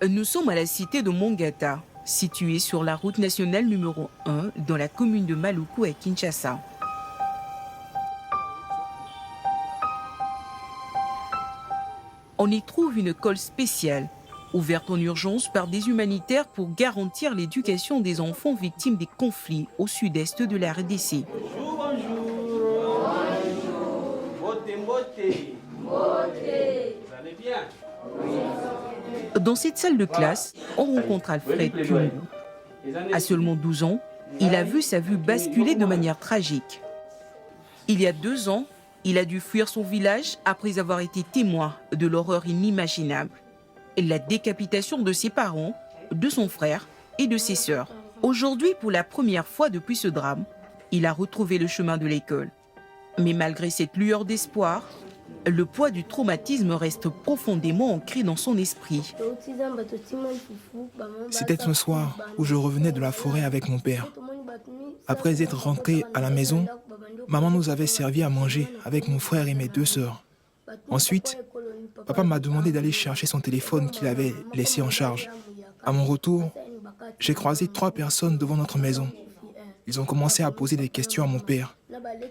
Nous sommes à la cité de Mongata, située sur la route nationale numéro 1 dans la commune de Maluku à Kinshasa. On y trouve une école spéciale, ouverte en urgence par des humanitaires pour garantir l'éducation des enfants victimes des conflits au sud-est de la RDC. Bonjour. Beauté. Vous allez bien? Dans cette salle de classe, on rencontre Alfred Kyungu. À seulement 12 ans, il a vu sa vue basculer de manière tragique. Il y a 2 ans, il a dû fuir son village après avoir été témoin de l'horreur inimaginable. La décapitation de ses parents, de son frère et de ses sœurs. Aujourd'hui, pour la première fois depuis ce drame, il a retrouvé le chemin de l'école. Mais malgré cette lueur d'espoir, le poids du traumatisme reste profondément ancré dans son esprit. C'était un soir où je revenais de la forêt avec mon père. Après être rentré à la maison, maman nous avait servi à manger avec mon frère et mes 2 sœurs. Ensuite, papa m'a demandé d'aller chercher son téléphone qu'il avait laissé en charge. À mon retour, j'ai croisé 3 personnes devant notre maison. Ils ont commencé à poser des questions à mon père.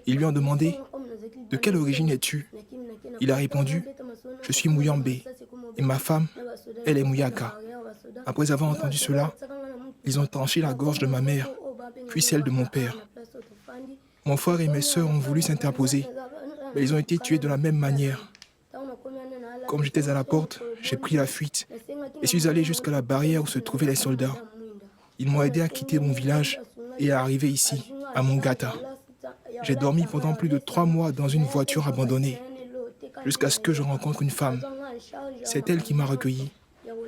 Ils lui ont demandé « De quelle origine es-tu » Il a répondu « Je suis Mouyambe et ma femme, elle est Mouyaka ». Après avoir entendu cela, ils ont tranché la gorge de ma mère, puis celle de mon père. Mon frère et mes sœurs ont voulu s'interposer, mais ils ont été tués de la même manière. Comme j'étais à la porte, j'ai pris la fuite et suis allé jusqu'à la barrière où se trouvaient les soldats. Ils m'ont aidé à quitter mon village et à arriver ici, à Mongata. J'ai dormi pendant plus de 3 mois dans une voiture abandonnée, jusqu'à ce que je rencontre une femme. C'est elle qui m'a recueilli,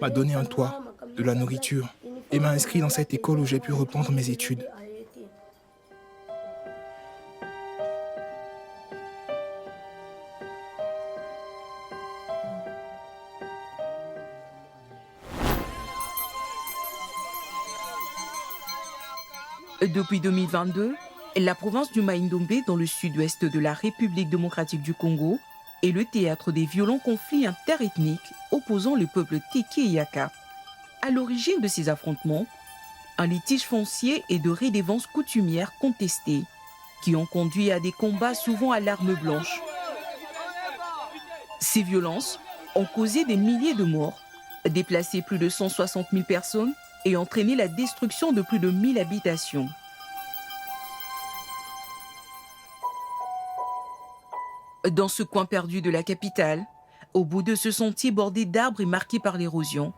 m'a donné un toit, de la nourriture et m'a inscrit dans cette école où j'ai pu reprendre mes études. Depuis 2022, la province du Maïndombe, dans le sud-ouest de la République démocratique du Congo, est le théâtre des violents conflits interethniques opposant le peuple Teke et Yaka. À l'origine de ces affrontements, un litige foncier et de redévances coutumières contestées, qui ont conduit à des combats souvent à l'arme blanche. Ces violences ont causé des milliers de morts, déplacé plus de 160 000 personnes et entraîné la destruction de plus de 1000 habitations. Dans ce coin perdu de la capitale, au bout de ce sentier bordé d'arbres et marqué par l'érosion,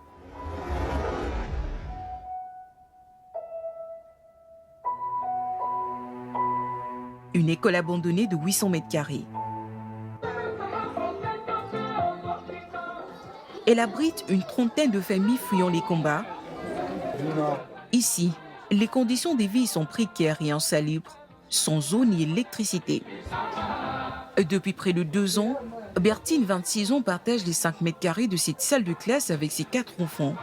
une école abandonnée de 800 mètres carrés. Elle abrite une trentaine de familles fuyant les combats. Ici, les conditions de vie sont précaires et insalubres, sans eau ni électricité. Depuis près de 2 ans, Bertine, 26 ans, partage les 5 mètres carrés de cette salle de classe avec ses 4 enfants.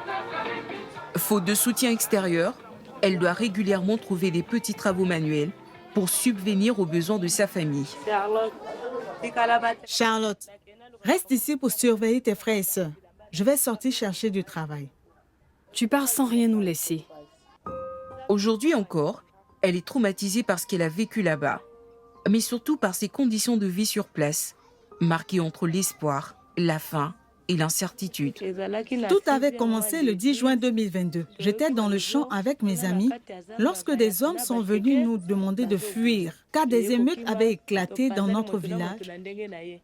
Faute de soutien extérieur, elle doit régulièrement trouver des petits travaux manuels pour subvenir aux besoins de sa famille. Charlotte, reste ici pour surveiller tes frères et sœurs. Je vais sortir chercher du travail. Tu pars sans rien nous laisser. Aujourd'hui encore, elle est traumatisée par ce qu'elle a vécu là-bas, mais surtout par ses conditions de vie sur place, marquées entre l'espoir, la faim et l'incertitude. Tout avait commencé le 10 juin 2022. J'étais dans le champ avec mes amis lorsque des hommes sont venus nous demander de fuir, car des émeutes avaient éclaté dans notre village.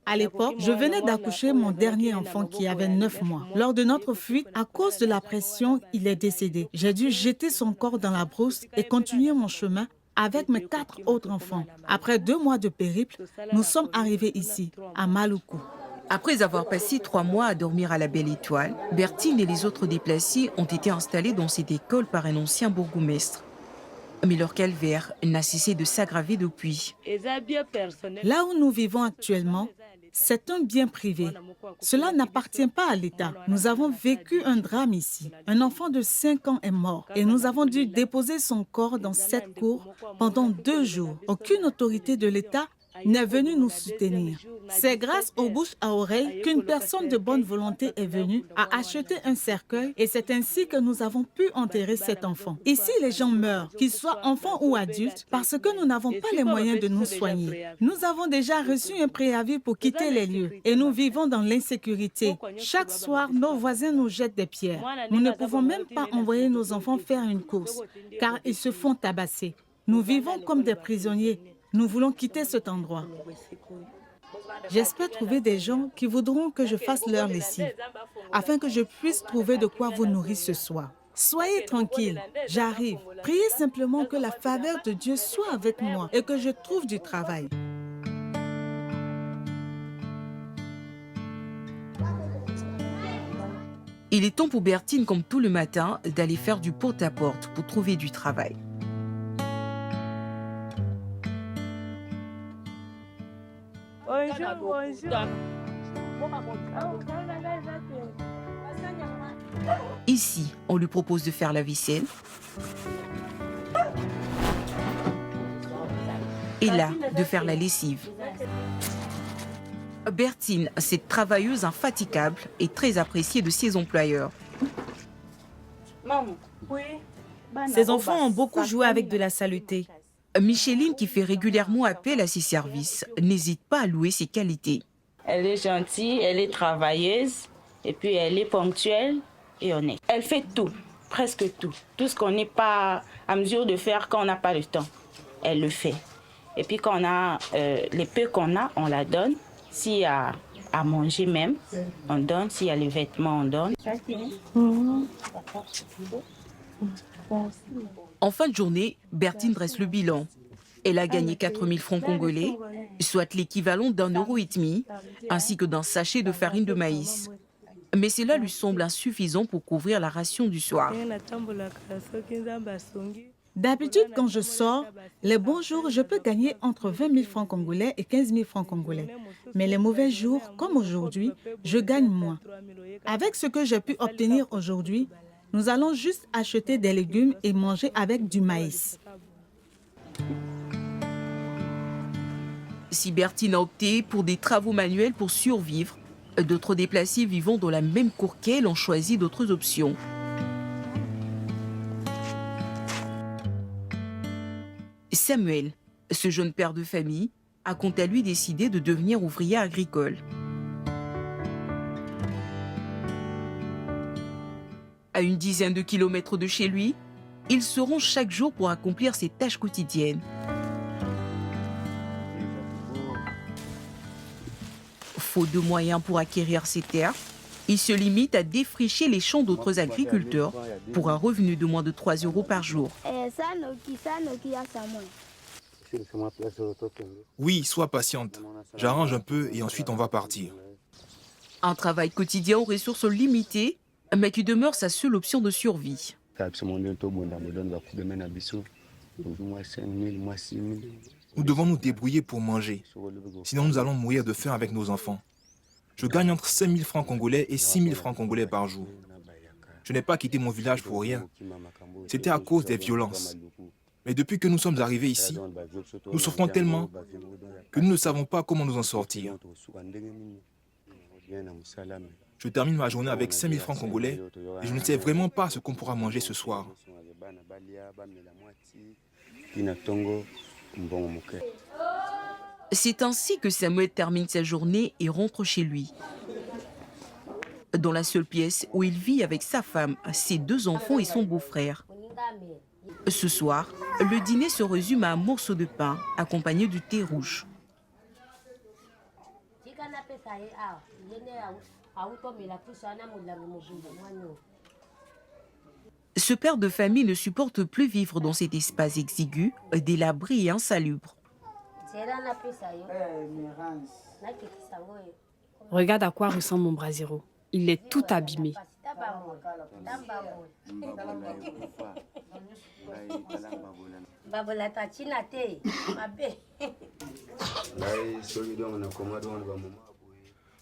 À l'époque, je venais d'accoucher mon dernier enfant qui avait 9 mois. Lors de notre fuite, à cause de la pression, il est décédé. J'ai dû jeter son corps dans la brousse et continuer mon chemin avec mes 4 autres enfants. Après 2 mois de périple, nous sommes arrivés ici, à Maluku. Après avoir passé 3 mois à dormir à la Belle Étoile, Bertine et les autres déplacés ont été installés dans cette école par un ancien bourgmestre. Mais leur calvaire n'a cessé de s'aggraver depuis. Là où nous vivons actuellement, c'est un bien privé. Cela n'appartient pas à l'État. Nous avons vécu un drame ici. Un enfant de 5 ans est mort et nous avons dû déposer son corps dans cette cour pendant 2 jours. Aucune autorité de l'État n'est venu nous soutenir. C'est grâce aux bouches à oreille qu'une personne de bonne volonté est venue, a acheté un cercueil et c'est ainsi que nous avons pu enterrer cet enfant. Ici, les gens meurent, qu'ils soient enfants ou adultes, parce que nous n'avons pas les moyens de nous soigner. Nous avons déjà reçu un préavis pour quitter les lieux et nous vivons dans l'insécurité. Chaque soir, nos voisins nous jettent des pierres. Nous ne pouvons même pas envoyer nos enfants faire une course, car ils se font tabasser. Nous vivons comme des prisonniers. Nous voulons quitter cet endroit. J'espère trouver des gens qui voudront que je fasse leur lessive, afin que je puisse trouver de quoi vous nourrir ce soir. Soyez tranquilles, j'arrive. Priez simplement que la faveur de Dieu soit avec moi et que je trouve du travail. Il est temps pour Bertine, comme tout le matin, d'aller faire du porte-à-porte pour trouver du travail. Ici, on lui propose de faire la vaisselle. Et là, de faire la lessive. Bertine, cette travailleuse infatigable, est très appréciée de ses employeurs. Ces enfants ont beaucoup joué avec de la saleté. Micheline, qui fait régulièrement appel à ses services, n'hésite pas à louer ses qualités. Elle est gentille, elle est travailleuse, et puis elle est ponctuelle et honnête. Elle fait tout, presque tout. Tout ce qu'on n'est pas à mesure de faire quand on n'a pas le temps, elle le fait. Et puis quand on a les peu qu'on a, on la donne. S'il y a à manger même, on donne. S'il y a les vêtements, on donne. En fin de journée, Bertine dresse le bilan. Elle a gagné 4 000 francs congolais, soit l'équivalent d'1,5 €, ainsi que d'un sachet de farine de maïs. Mais cela lui semble insuffisant pour couvrir la ration du soir. D'habitude, quand je sors, les bons jours, je peux gagner entre 20 000 francs congolais et 15 000 francs congolais. Mais les mauvais jours, comme aujourd'hui, je gagne moins. Avec ce que j'ai pu obtenir aujourd'hui, nous allons juste acheter des légumes et manger avec du maïs. Si Bertine a opté pour des travaux manuels pour survivre, d'autres déplacés vivant dans la même cour qu'elle ont choisi d'autres options. Samuel, ce jeune père de famille, a quant à lui décidé de devenir ouvrier agricole. À une dizaine de kilomètres de chez lui, il se rend chaque jour pour accomplir ses tâches quotidiennes. Faute de moyens pour acquérir ses terres, il se limite à défricher les champs d'autres agriculteurs pour un revenu de moins de 3 € par jour. Oui, sois patiente. J'arrange un peu et ensuite on va partir. Un travail quotidien aux ressources limitées, mais qui demeure sa seule option de survie. Nous devons nous débrouiller pour manger. Sinon nous allons mourir de faim avec nos enfants. Je gagne entre 5 000 francs congolais et 6 000 francs congolais par jour. Je n'ai pas quitté mon village pour rien. C'était à cause des violences. Mais depuis que nous sommes arrivés ici, nous souffrons tellement que nous ne savons pas comment nous en sortir. Je termine ma journée avec 5 000 francs congolais et je ne sais vraiment pas ce qu'on pourra manger ce soir. C'est ainsi que Samuel termine sa journée et rentre chez lui. Dans la seule pièce où il vit avec sa femme, ses 2 enfants et son beau-frère. Ce soir, le dîner se résume à un morceau de pain accompagné du thé rouge. Ce père de famille ne supporte plus vivre dans cet espace exigu, délabré et insalubre. Regarde à quoi ressemble mon brasero. Il est tout abîmé.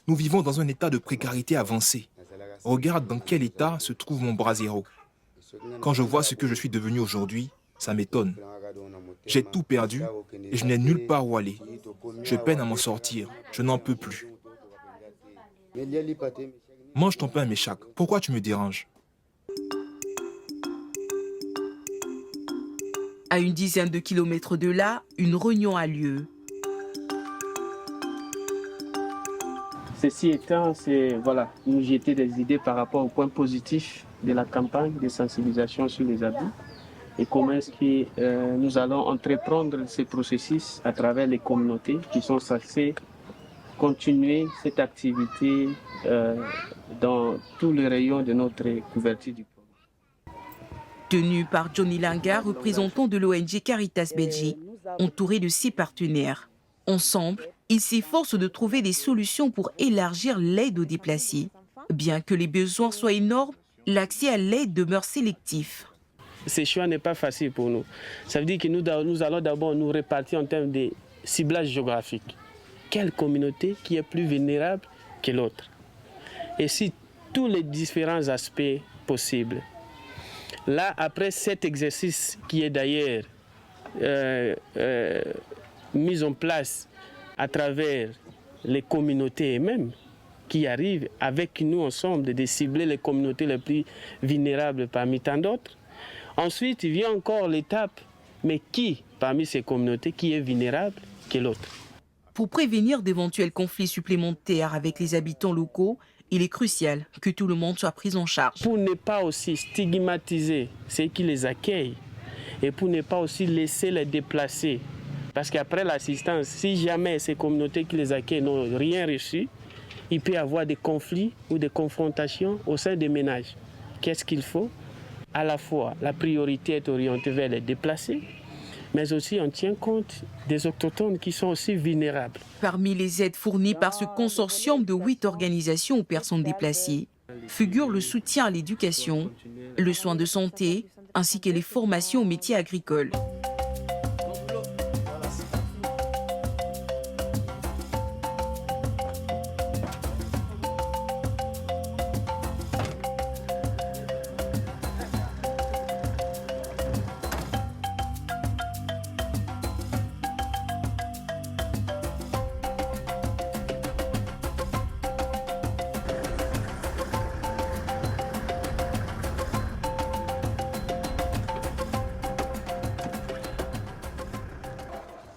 Nous vivons dans un état de précarité avancée. Regarde dans quel état se trouve mon brasero. Quand je vois ce que je suis devenu aujourd'hui, ça m'étonne. J'ai tout perdu et je n'ai nulle part où aller. Je peine à m'en sortir. Je n'en peux plus. Mange ton pain, Méchac. Pourquoi tu me déranges? À une dizaine de kilomètres de là, une réunion a lieu. Ceci étant, c'est nous jeter des idées par rapport aux points positifs de la campagne de sensibilisation sur les abus et comment est-ce que nous allons entreprendre ces processus à travers les communautés qui sont censées continuer cette activité dans tous les rayons de notre couverture du programme. Tenu par Johnny Linga, représentant de l'ONG Caritas Belgique, entouré de 6 partenaires. Ensemble, ils s'efforcent de trouver des solutions pour élargir l'aide aux déplacés. Bien que les besoins soient énormes, l'accès à l'aide demeure sélectif. Ce choix n'est pas facile pour nous. Ça veut dire que nous allons d'abord nous répartir en termes de ciblage géographique. Quelle communauté qui est plus vulnérable que l'autre? Et si tous les différents aspects possibles. Là, après cet exercice qui est d'ailleurs mis en place à travers les communautés elles-mêmes qui arrivent avec nous ensemble de cibler les communautés les plus vulnérables parmi tant d'autres. Ensuite, il vient encore l'étape, mais qui parmi ces communautés qui est vulnérable que l'autre? Pour prévenir d'éventuels conflits supplémentaires avec les habitants locaux, il est crucial que tout le monde soit pris en charge. Pour ne pas aussi stigmatiser ceux qui les accueillent et pour ne pas aussi laisser les déplacer. Parce qu'après l'assistance, si jamais ces communautés qui les accueillent n'ont rien reçu, il peut y avoir des conflits ou des confrontations au sein des ménages. Qu'est-ce qu'il faut? À la fois, la priorité est orientée vers les déplacés, mais aussi on tient compte des autochtones qui sont aussi vulnérables. Parmi les aides fournies par ce consortium de 8 organisations aux personnes déplacées, figure le soutien à l'éducation, le soin de santé, ainsi que les formations aux métiers agricoles.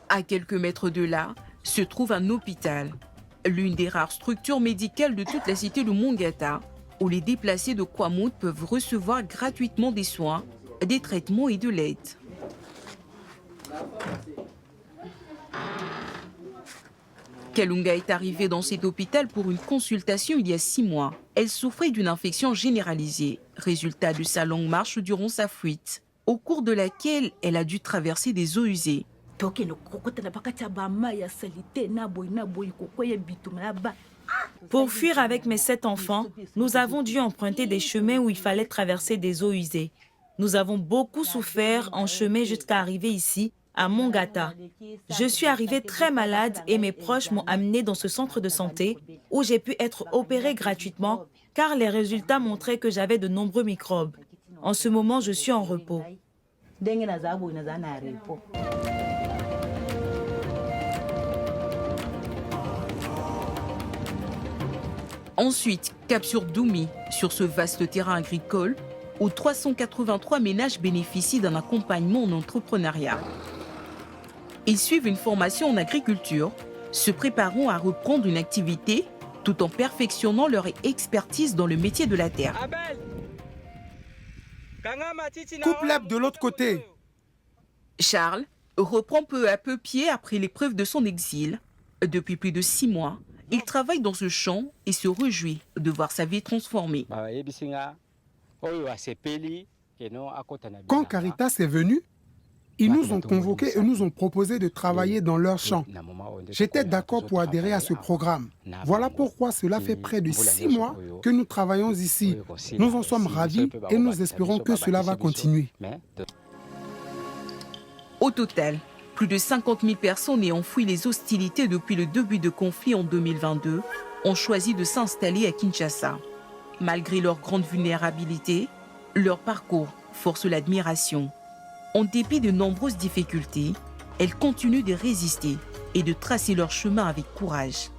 À quelques mètres de là, se trouve un hôpital, l'une des rares structures médicales de toute la cité de Mongata, où les déplacés de Kwamouth peuvent recevoir gratuitement des soins, des traitements et de l'aide. Kalunga est arrivée dans cet hôpital pour une consultation il y a 6 mois. Elle souffrait d'une infection généralisée, résultat de sa longue marche durant sa fuite, au cours de laquelle elle a dû traverser des eaux usées. Pour fuir avec mes 7 enfants, nous avons dû emprunter des chemins où il fallait traverser des eaux usées. Nous avons beaucoup souffert en chemin jusqu'à arriver ici, à Mongata. Je suis arrivée très malade et mes proches m'ont amenée dans ce centre de santé où j'ai pu être opérée gratuitement car les résultats montraient que j'avais de nombreux microbes. En ce moment, je suis en repos. Ensuite, cap sur Doumi, sur ce vaste terrain agricole, où 383 ménages bénéficient d'un accompagnement en entrepreneuriat. Ils suivent une formation en agriculture, se préparant à reprendre une activité tout en perfectionnant leur expertise dans le métier de la terre. Coupe l'herbe de l'autre côté. Charles reprend peu à peu pied après l'épreuve de son exil. Depuis plus de 6 mois, il travaille dans ce champ et se réjouit de voir sa vie transformée. Quand Caritas est venu, ils nous ont convoqués et nous ont proposé de travailler dans leur champ. J'étais d'accord pour adhérer à ce programme. Voilà pourquoi cela fait près de 6 mois que nous travaillons ici. Nous en sommes ravis et nous espérons que cela va continuer. Au total, plus de 50 000 personnes ayant fui les hostilités depuis le début de conflit en 2022 ont choisi de s'installer à Kinshasa. Malgré leur grande vulnérabilité, leur parcours force l'admiration. En dépit de nombreuses difficultés, elles continuent de résister et de tracer leur chemin avec courage.